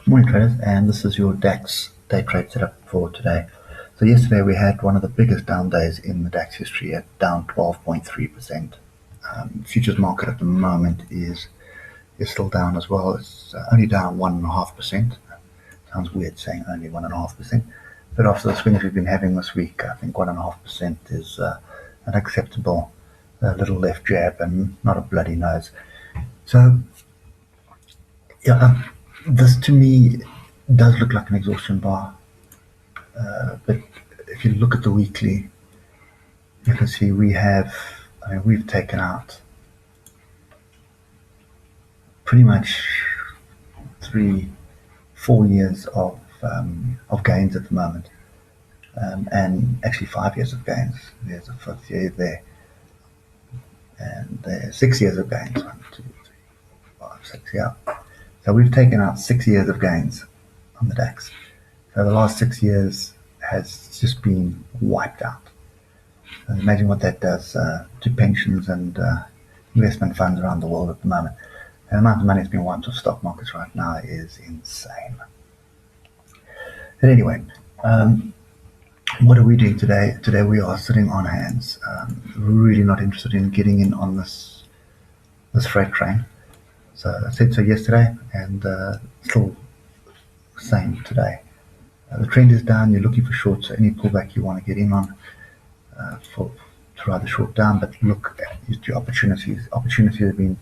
Morning traders, and this is your DAX day trade setup for today. So yesterday we had one of the biggest down days in the DAX history at down 12.3%. Futures market at the moment is still down as well. It's only down 1.5%. Sounds weird saying only 1.5%, but after the swings we've been having this week, I think 1.5% is an acceptable little left jab and not a bloody nose. So yeah, this to me does look like an exhaustion bar, but if you look at the weekly, you can see we've taken out pretty much 3-4 years of gains at the moment, and actually 5 years of gains. There's a 5th year there, and there's 6 years of gains. 1, 2, 3, 4, 5, 6, yeah. So we've taken out 6 years of gains on the DAX. So the last 6 years has just been wiped out. So imagine what that does to pensions and investment funds around the world at the moment. And the amount of money that's been wiped off stock markets right now is insane. But anyway, what are we doing today? Today we are sitting on hands. Really not interested in getting in on this freight train. So I said so yesterday, and still the same today. The trend is down. You're looking for shorts, so any pullback you want to get in on to ride the short down, but look at your opportunities. Opportunities have been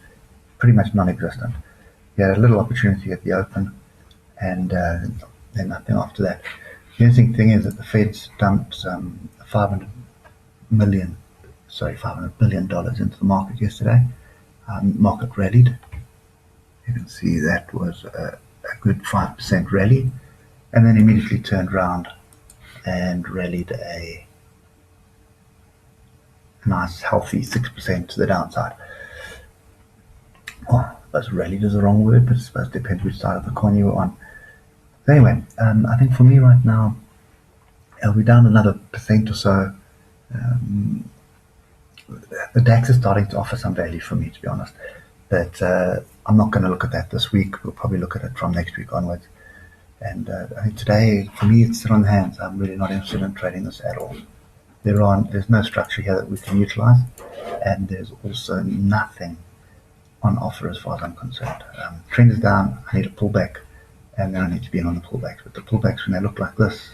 pretty much non-existent. You had a little opportunity at the open, and then nothing after that. The interesting thing is that the Fed's dumped $500 billion into the market yesterday. Market rallied. You can see that was a good 5% rally, and then immediately turned around and rallied a nice healthy 6% to the downside. Well, I suppose rallied is the wrong word, but I suppose it depends which side of the coin you were on. So anyway, I think for me right now, we're down another % or so. The DAX is starting to offer some value for me, to be honest, but I'm not going to look at that this week. We'll probably look at it from next week onwards. And I think today, for me, it's sit on hands. I'm really not interested in trading this at all. There's no structure here that we can utilize, and there's also nothing on offer as far as I'm concerned. Trend is down. I need a pullback, and then I need to be in on the pullbacks. But the pullbacks, when they look like this,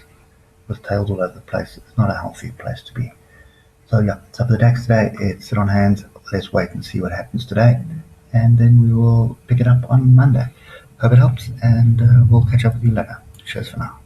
with tails all over the place, it's not a healthy place to be. So yeah, so for the DAX today, it's sit on hands. Let's wait and see what happens today, and then we will pick it up on Monday. Hope it helps, and we'll catch up with you later. Cheers for now.